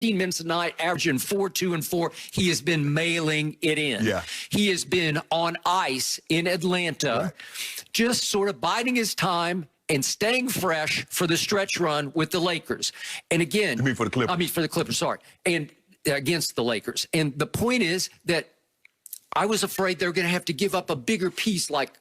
minutes a night, averaging 4, 2, and 4. He has been mailing it in. Yeah. He has been on ice in Atlanta, just sort of biding his time and staying fresh for the stretch run with the Lakers. And again, You mean for the Clippers? I mean for the Clippers, sorry. And against the Lakers. And the point is that I was afraid they were going to have to give up a bigger piece like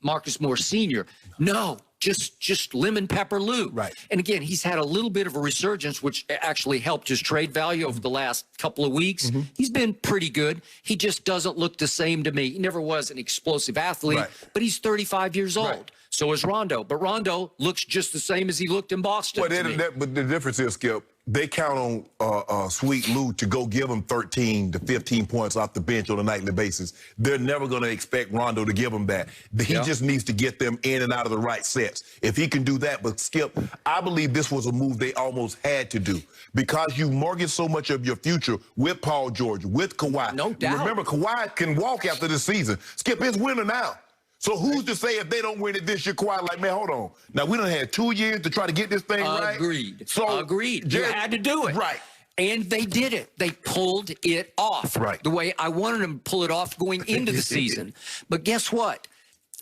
Marcus Morris Sr. No, just lemon pepper Lou. Right. And again, he's had a little bit of a resurgence, which actually helped his trade value over the last couple of weeks. He's been pretty good. He just doesn't look the same to me. He never was an explosive athlete, but he's 35 years old. So is Rondo. But Rondo looks just the same as he looked in Boston. Well, but the difference is, Skip, they count on Sweet Lou to go give them 13 to 15 points off the bench on a nightly basis. They're never going to expect Rondo to give them that. He just needs to get them in and out of the right sets. If he can do that, but Skip, I believe this was a move they almost had to do because you mortgage so much of your future with Paul George, with Kawhi. No doubt. Remember, Kawhi can walk after this season. Skip, it's winter now. So who's to say if they don't win it this year, Kawhi, like, man, hold on. Now, we done had 2 years to try to get this thing right. Agreed. So, agreed. You had to do it. Right. And they did it. They pulled it off. Right. The way I wanted them to pull it off going into the season. But guess what?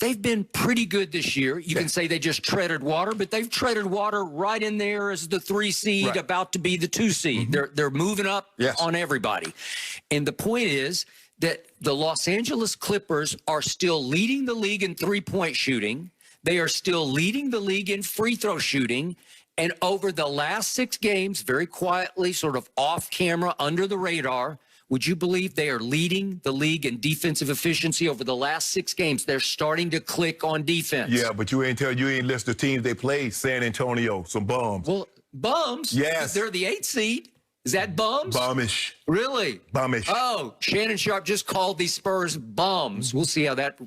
They've been pretty good this year. You can say they just treaded water, but they've treaded water right in there as the 3 seed, about to be the 2 seed. They're moving up on everybody. And the point is that the Los Angeles Clippers are still leading the league in three-point shooting. They are still leading the league in free throw shooting. And over the last 6 games, very quietly, sort of off camera, under the radar, would you believe they are leading the league in defensive efficiency over the last 6 games? They're starting to click on defense. Yeah, but you ain't list the teams they played. San Antonio, some bums. Well, bums? Yes. They're the 8th seed. Is that bums? Bummish. Really? Bummish. Oh, Shannon Sharp just called these Spurs bums. We'll see how that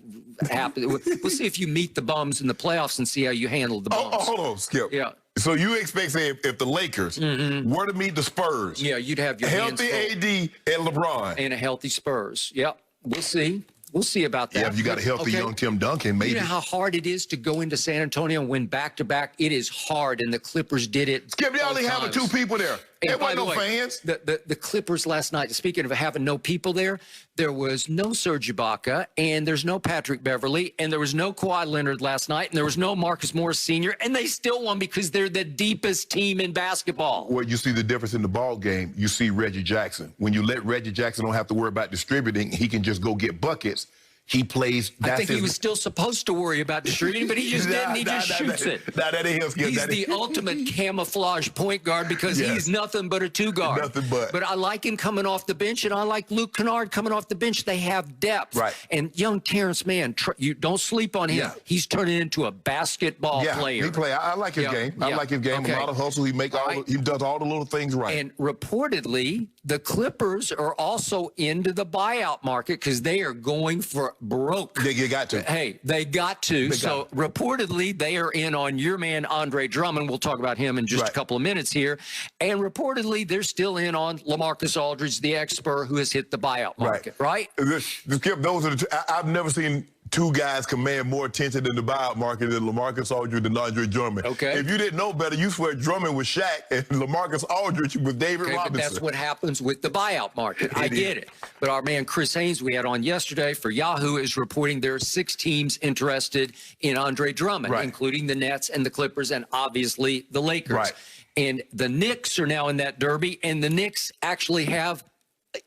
happens. We'll see if you meet the bums in the playoffs and see how you handle the bums. Oh, hold on, Skip. Yeah. So you expect, say, if the Lakers were to meet the Spurs, you'd have your healthy AD and LeBron. And a healthy Spurs. Yep. We'll see. We'll see about that. Yeah, if you got a healthy young Tim Duncan, maybe. You know how hard it is to go into San Antonio and win back-to-back? It is hard, and the Clippers did it. Skip, they only having 2 people there. There wasn't no fans. The Clippers last night, speaking of having no people there was no Serge Ibaka, and there's no Patrick Beverly, and there was no Kawhi Leonard last night, and there was no Marcus Morris Sr., and they still won because they're the deepest team in basketball. Well, you see the difference in the ball game. You see Reggie Jackson. When you let Reggie Jackson don't have to worry about distributing, he can just go get buckets. He plays. I think he was still supposed to worry about distributing, but he just didn't. He just shoots it. That ain't him. He's the ultimate camouflage point guard because he's nothing but a 2 guard. Nothing but. But I like him coming off the bench, and I like Luke Kennard coming off the bench. They have depth. Right. And young Terrence Mann, you don't sleep on him. Yeah. He's turning into a basketball player. He play. I like his game. I like his game. Okay. A lot of hustle. He does all the little things right. And reportedly, the Clippers are also into the buyout market because they are going for broke. They got to. Hey, they got to. So reportedly, they are in on your man, Andre Drummond. We'll talk about him in just a couple of minutes here. And reportedly, they're still in on LaMarcus Aldridge, the ex-Spur, who has hit the buyout market, right? Skip, those are the 2. I've never seen 2 guys command more attention in the buyout market than LaMarcus Aldridge and Andre Drummond. Okay. If you didn't know better, you swear Drummond was Shaq and LaMarcus Aldridge was David Robinson. But that's what happens with the buyout market. I get it. But our man Chris Haynes, we had on yesterday for Yahoo, is reporting there are 6 teams interested in Andre Drummond, including the Nets and the Clippers and obviously the Lakers. And the Knicks are now in that derby, and the Knicks actually have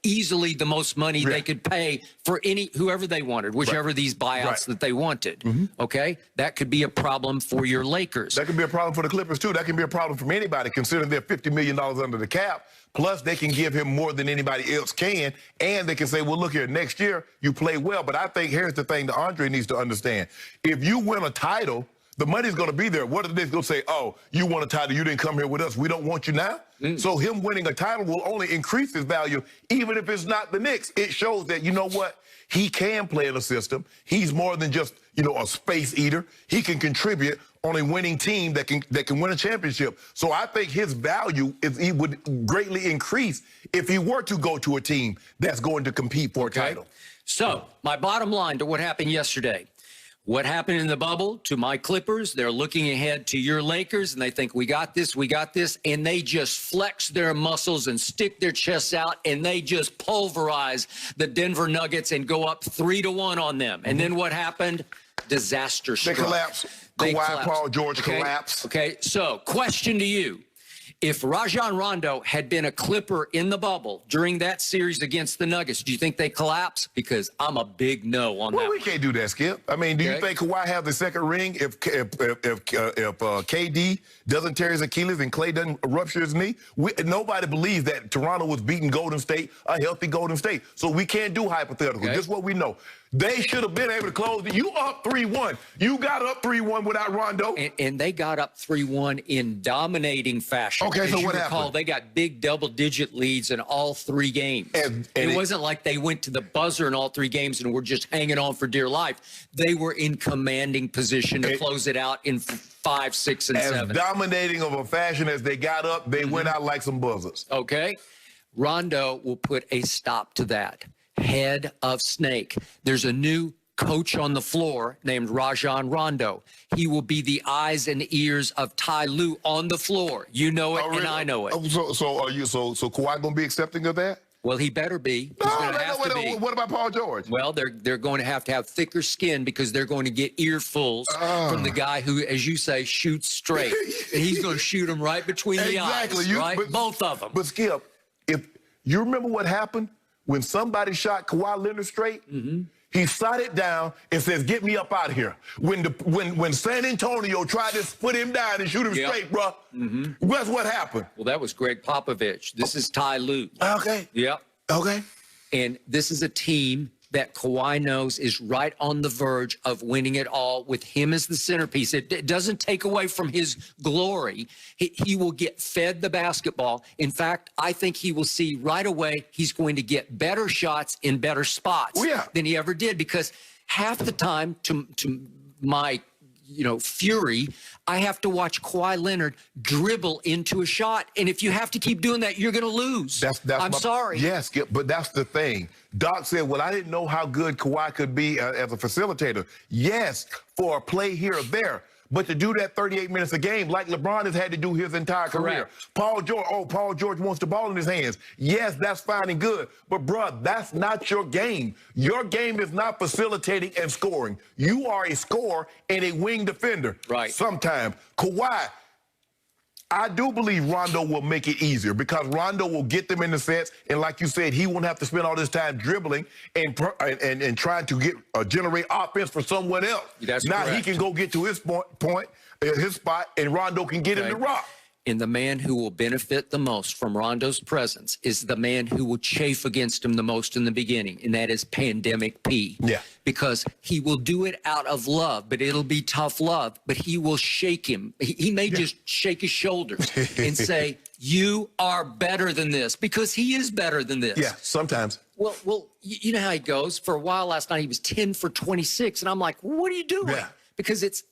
easily the most money they could pay for whoever they wanted, whichever these buyouts that they wanted. Okay, that could be a problem for your Lakers. That could be a problem for the Clippers too. That can be a problem from anybody, considering they're $50 million under the cap. Plus, they can give him more than anybody else can, and they can say, well, look here, next year you play well. But I think here's the thing that Andre needs to understand. If you win a title, the money's going to be there. What are they going to say? Oh, you won a title. You didn't come here with us. We don't want you now. So him winning a title will only increase his value, even if it's not the Knicks. It shows that, you know what? He can play in a system. He's more than just, a space eater. He can contribute on a winning team that can win a championship. So I think his value he would greatly increase if he were to go to a team that's going to compete for a title. So my bottom line to what happened yesterday. What happened in the bubble to my Clippers? They're looking ahead to your Lakers, and they think, we got this, and they just flex their muscles and stick their chests out, and they just pulverize the Denver Nuggets and go up 3-1 on them. And then what happened? Disaster struck. They collapse. Kawhi, Paul George collapse. Okay, so question to you. If Rajon Rondo had been a Clipper in the bubble during that series against the Nuggets, do you think they collapse? Because I'm a big no on that. Well, we can't do that, Skip. I mean, do you think Kawhi have the second ring if KD doesn't tear his Achilles and Klay doesn't rupture his knee? Nobody believes that Toronto was beating Golden State, a healthy Golden State. So we can't do hypothetical. This is what we know. They should have been able to close it. You up 3-1. You got up 3-1 without Rondo. And they got up 3-1 in dominating fashion. Okay, As so you what recall, happened? they got big double-digit leads in all 3 games. And it wasn't like they went to the buzzer in all 3 games and were just hanging on for dear life. They were in commanding position to close it out in 5, 6, and 7. As dominating of a fashion as they got up, they went out like some buzzers. Okay? Rondo will put a stop to that. Head of snake. There's a new coach on the floor named Rajon Rondo. He will be the eyes and ears of Ty Lue on the floor. You know it, and I know it. So Kawhi gonna be accepting of that? Well, he better be. He's going to have to be. What about Paul George? Well, they're going to have thicker skin because they're going to get earfuls from the guy who, as you say, shoots straight. And he's going to shoot them right between the eyes, right? Both of them. But Skip, if you remember what happened when somebody shot Kawhi Leonard straight, he shot it down and says, "Get me up out of here." When San Antonio tried to put him down and shoot him straight, bro, guess what happened? Well, that was Greg Popovich. This is Ty Lue. Okay. Yep. Okay. And this is a team that Kawhi knows is right on the verge of winning it all with him as the centerpiece. It doesn't take away from his glory. He will get fed the basketball. In fact, I think he will see right away he's going to get better shots in better spots than he ever did, because half the time, to my fury, I have to watch Kawhi Leonard dribble into a shot. And if you have to keep doing that, you're going to lose. I'm sorry. Yes, Skip, but that's the thing. Doc said, well, I didn't know how good Kawhi could be as a facilitator. Yes, for a play here or there. But to do that 38 minutes a game, like LeBron has had to do his entire career. Paul George wants the ball in his hands. Yes, that's fine and good. But, bruh, that's not your game. Your game is not facilitating and scoring. You are a scorer and a wing defender. Right. Sometimes. Kawhi, I do believe Rondo will make it easier because Rondo will get them in the sets, and like you said, he won't have to spend all this time dribbling and trying to generate offense for someone else. That's now correct. He can go get to his his spot, and Rondo can get him to rock. And the man who will benefit the most from Rondo's presence is the man who will chafe against him the most in the beginning, and that is Pandemic P. Yeah. Because he will do it out of love, but it'll be tough love, but he will shake him. He may just shake his shoulders and say, you are better than this, because he is better than this. Yeah, sometimes. Well, you know how he goes. For a while last night, he was 10 for 26, and I'm like, what are you doing? Yeah. Because it's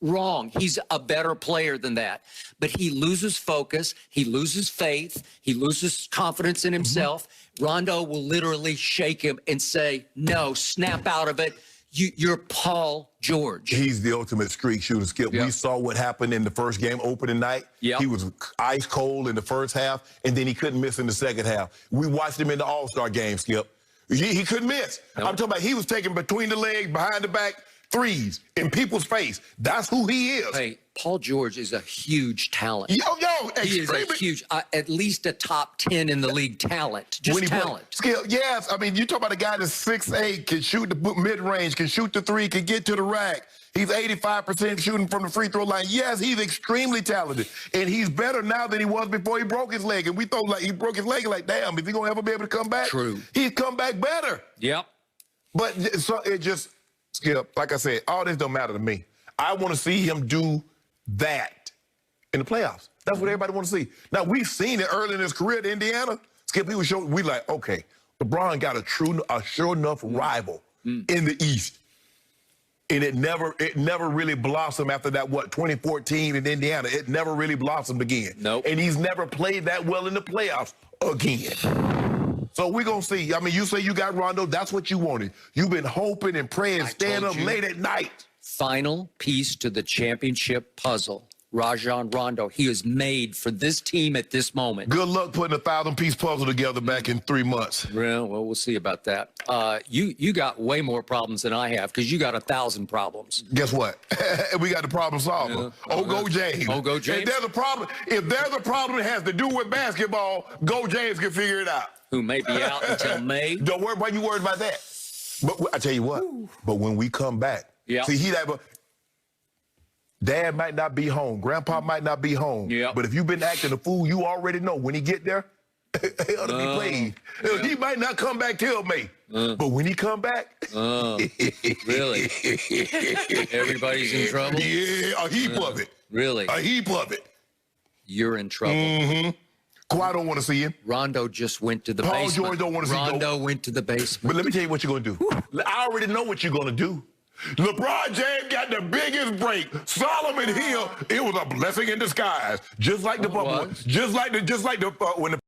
wrong. He's a better player than that. But he loses focus. He loses faith. He loses confidence in himself. Rondo will literally shake him and say, no, snap out of it. You're Paul George. He's the ultimate streak shooter, Skip. We saw what happened in the first game opening night. He was ice cold in the first half, and then he couldn't miss in the second half. We watched him in the All-Star game, Skip. He couldn't miss. I'm talking about he was taking between the legs, behind the back, threes in people's face. That's who he is. Hey, Paul George is a huge talent. He is a huge, at least a top 10 in the league talent. Just talent. Skill, yes. I mean, you talk about a guy that's 6'8", can shoot the mid-range, can shoot the three, can get to the rack. He's 85% shooting from the free throw line. Yes, he's extremely talented. And he's better now than he was before he broke his leg. And we thought, like, he broke his leg, like, damn, is he going to ever be able to come back? True. He's come back better. Yep. But so it just, Skip, like I said, all this don't matter to me. I want to see him do that in the playoffs. That's what everybody wants to see. Now, we've seen it early in his career at Indiana. Skip, he was showing, we like, okay, LeBron got a sure enough rival in the East. And it never really blossomed after that, 2014 in Indiana. It never really blossomed again. Nope. And he's never played that well in the playoffs again. So we're going to see. I mean, you say you got Rondo. That's what you wanted. You've been hoping and praying, staying up late at night. final piece to the championship puzzle. Rajon Rondo. He is made for this team at this moment. Good luck putting a 1,000-piece puzzle together back in 3 months. Well, we'll see about that. You got way more problems than I have because you got 1,000 problems. Guess what? We got the problem solver. Yeah. Oh, go James. Oh, go James. If there's a problem that has to do with basketball, go James can figure it out. Who may be out until May. Don't worry. Why you worried about that? But I tell you what. But when we come back, see, Dad might not be home. Grandpa might not be home. Yep. But if you've been acting a fool, you already know when he get there, he ought to be played. He might not come back till May. But when he come back. Really? Everybody's in trouble? Yeah, a heap of it. Really? A heap of it. You're in trouble. Mm-hmm. Kawhi don't want to see him. Rondo just went to the Paul basement. George don't want to see Rondo went to the basement. But let me tell you what you're going to do. I already know what you're going to do. LeBron James got the biggest break. Solomon Hill, it was a blessing in disguise. Just like the when the